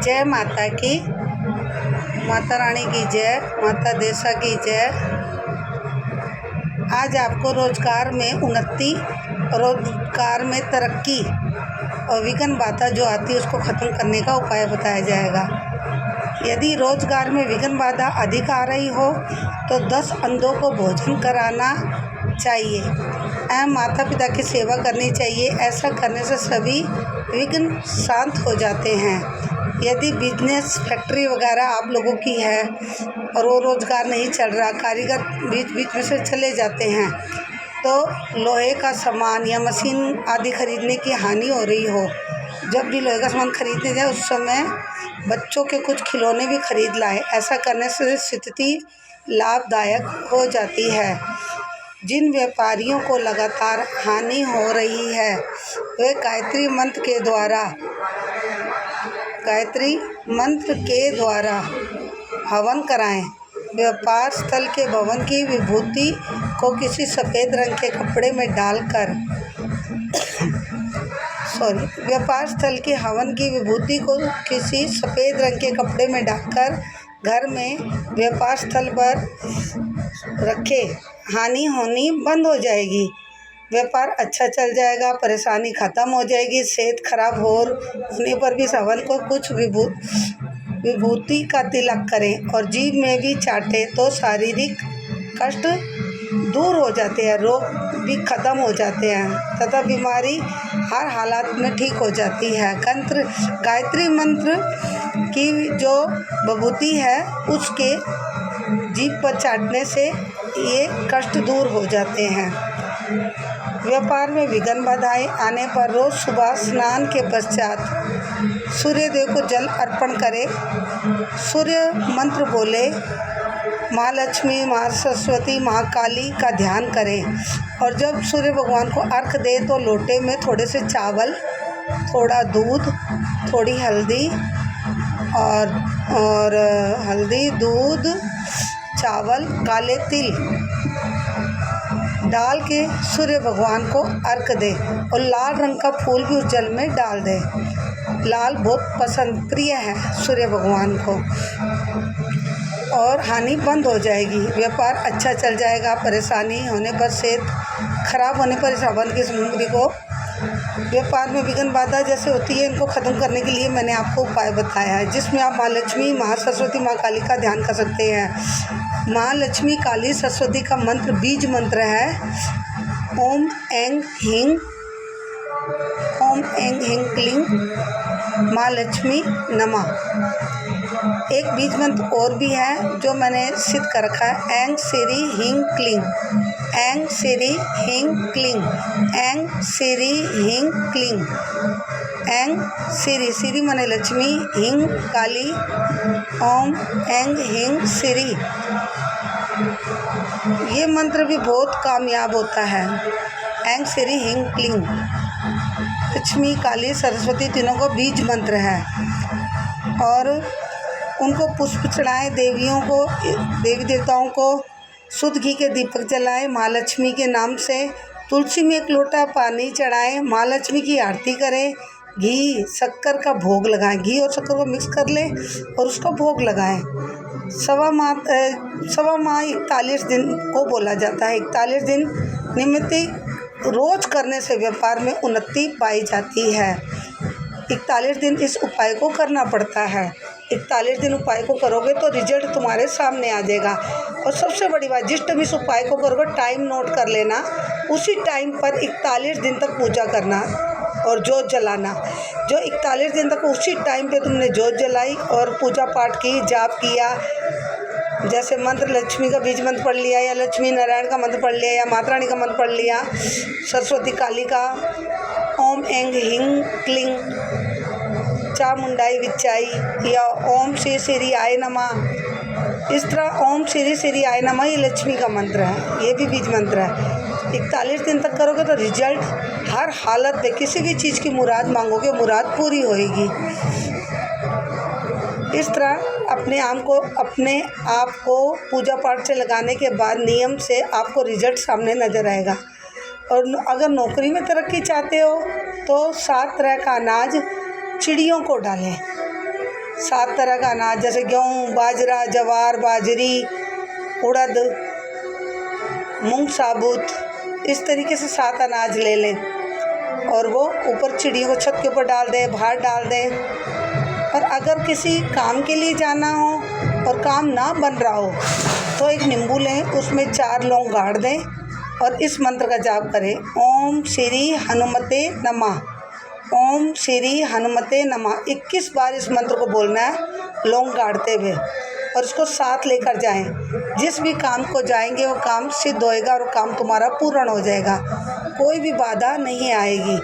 जय माता की, माता रानी की जय, माता देसा की जय। आज आपको रोजगार में उन्नति, रोजगार में तरक्की और विघ्न बाधा जो आती है उसको ख़त्म करने का उपाय बताया जाएगा। यदि रोजगार में विघ्न बाधा अधिक आ रही हो तो 10 अंधों को भोजन कराना चाहिए एवं माता पिता की सेवा करनी चाहिए। ऐसा करने से सभी विघ्न शांत हो जाते हैं। यदि बिजनेस फैक्ट्री वगैरह आप लोगों की है और वो रोज़गार नहीं चल रहा, कारीगर बीच बीच में से चले जाते हैं, तो लोहे का सामान या मशीन आदि खरीदने की हानि हो रही हो, जब भी लोहे का सामान खरीदने जाए उस समय बच्चों के कुछ खिलौने भी खरीद लाएं। ऐसा करने से स्थिति लाभदायक हो जाती है। जिन व्यापारियों को लगातार हानि हो रही है वे गायत्री मंत्र के द्वारा हवन कराएं। व्यापार स्थल के भवन की विभूति को किसी सफ़ेद रंग के कपड़े में डालकर व्यापार स्थल के हवन की विभूति को किसी सफ़ेद रंग के कपड़े में डालकर घर में व्यापार स्थल पर रखें। हानि होनी बंद हो जाएगी, व्यापार अच्छा चल जाएगा, परेशानी ख़त्म हो जाएगी। सेहत खराब होने पर भी हवन को कुछ विभूति का तिलक करें और जीभ में भी चाटें तो शारीरिक कष्ट दूर हो जाते हैं, रोग भी ख़त्म हो जाते हैं तथा बीमारी हर हालात में ठीक हो जाती है। गायत्री मंत्र की जो विभूति है उसके जीभ पर चाटने से ये कष्ट दूर हो जाते हैं। व्यापार में विघ्न बाधाएं आने पर रोज़ सुबह स्नान के पश्चात सूर्यदेव को जल अर्पण करें। सूर्य मंत्र बोले, महालक्ष्मी, महासरस्वती, महाकाली का ध्यान करें और जब सूर्य भगवान को अर्घ दें तो लोटे में थोड़े से चावल, थोड़ा दूध, थोड़ी हल्दी और हल्दी, दूध, चावल, काले तिल डाल के सूर्य भगवान को अर्घ दें और लाल रंग का फूल भी उस जल में डाल दें। लाल बहुत पसंद प्रिय है सूर्य भगवान को और हानि बंद हो जाएगी, व्यापार अच्छा चल जाएगा। परेशानी होने पर, सेहत खराब होने पर इस हवन की सामग्री को, व्यापार में विघ्न बाधा जैसे होती है इनको ख़त्म करने के लिए मैंने आपको उपाय बताया है, जिसमें आप माँ लक्ष्मी, माँ सरस्वती, माँ काली का ध्यान कर सकते हैं। माँ लक्ष्मी, काली, सरस्वती का मंत्र बीज मंत्र है ओम ऐं ह्रीं क्लीं माँ लक्ष्मी नमः। एक बीज मंत्र और भी है जो मैंने सिद्ध कर रखा है, ऐं श्री ह्रीं क्लीं, ऐं श्री ह्रीं क्लीं, ऐं श्री ह्रीं क्लीं, ऐं श्री माने लक्ष्मी, ह्रीं काली, ओम ऐं ह्रीं श्री। ये मंत्र भी बहुत कामयाब होता है। ऐं श्री ह्रीं क्लीं, लक्ष्मी, काली, सरस्वती तीनों को बीज मंत्र है और उनको पुष्प चढ़ाएं। देवी देवताओं को शुद्ध घी के दीपक जलाएं। माँ लक्ष्मी के नाम से तुलसी में 1 लोटा पानी चढ़ाएं। माँ लक्ष्मी की आरती करें। घी शक्कर का भोग लगाएं, घी और शक्कर को मिक्स कर लें और उसका भोग लगाएं। सवा माह 41 दिन को बोला जाता है। 41 दिन नियमित रोज करने से व्यापार में उन्नति पाई जाती है। 41 दिन इस उपाय को करना पड़ता है। 41 दिन उपाय को करोगे तो रिजल्ट तुम्हारे सामने आ जाएगा। और सबसे बड़ी बात, जिस टाइम इस उपाय को करोगे टाइम नोट कर लेना, उसी टाइम पर 41 दिन तक पूजा करना और जोत जलाना। जो 41 दिन तक उसी टाइम पे तुमने जोत जलाई और पूजा पाठ की, जाप किया, जैसे मंत्र लक्ष्मी का बीज मंत्र पढ़ लिया या लक्ष्मी नारायण का मंत्र पढ़ लिया या माता रानी का मंत्र पढ़ लिया, सरस्वती काली का ओम ऐं ह्रीं क्लीं चामुंडाई विच्चाई या ओम श्री श्री आय नमः। इस तरह ओम श्री श्री आय नमः ये लक्ष्मी का मंत्र है, ये भी बीज मंत्र है। 41 दिन तक करोगे तो रिजल्ट हर हालत में, किसी भी चीज़ की मुराद मांगोगे मुराद पूरी होएगी। इस तरह अपने आप को पूजा पाठ से लगाने के बाद नियम से आपको रिजल्ट सामने नज़र आएगा। और अगर नौकरी में तरक्की चाहते हो तो 7 तरह का अनाज चिड़ियों को डालें। 7 तरह का अनाज जैसे गेहूँ, बाजरा, जवार, बाजरी, उड़द, मूंग साबुत, इस तरीके से 7 अनाज ले लें और वो ऊपर चिड़ियों को छत के ऊपर डाल दें, बाहर डाल दें। और अगर किसी काम के लिए जाना हो और काम ना बन रहा हो तो एक नींबू लें, उसमें 4 लौंग गाड़ दें और इस मंत्र का जाप करें, ओम श्री हनुमते नमः, ओम श्री हनुमते नमः। 21 बार इस मंत्र को बोलना है लौंग गाड़ते हुए और इसको साथ लेकर जाएं। जिस भी काम को जाएंगे वो काम सिद्ध होएगा और काम तुम्हारा पूर्ण हो जाएगा, कोई भी बाधा नहीं आएगी।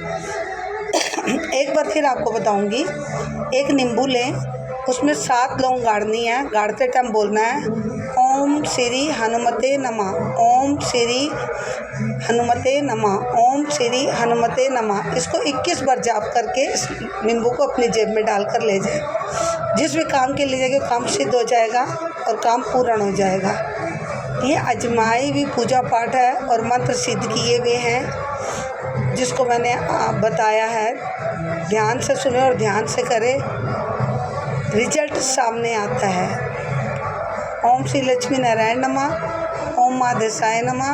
एक बार फिर आपको बताऊंगी। एक नींबू लें, उसमें 7 लौंग गाड़नी है, गाड़ते टाइम बोलना है ओम श्री हनुमते नमः, ओम श्री हनुमते नमः, ओम श्री हनुमते नमः। इसको 21 बार जाप करके इस नींबू को अपनी जेब में डालकर ले जाए। जिस भी काम के लिए जाएंगे काम सिद्ध हो जाएगा और काम पूर्ण हो जाएगा। ये अजमाई हुई पूजा पाठ है और मंत्र सिद्ध किए हुए हैं, जिसको मैंने बताया है। ध्यान से सुने और ध्यान से करें, रिजल्ट सामने आता है। ओम श्री लक्ष्मी नारायण नमः, ओम माँ देसाय नमः,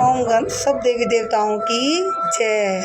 ओम गण सब देवी देवताओं की जय।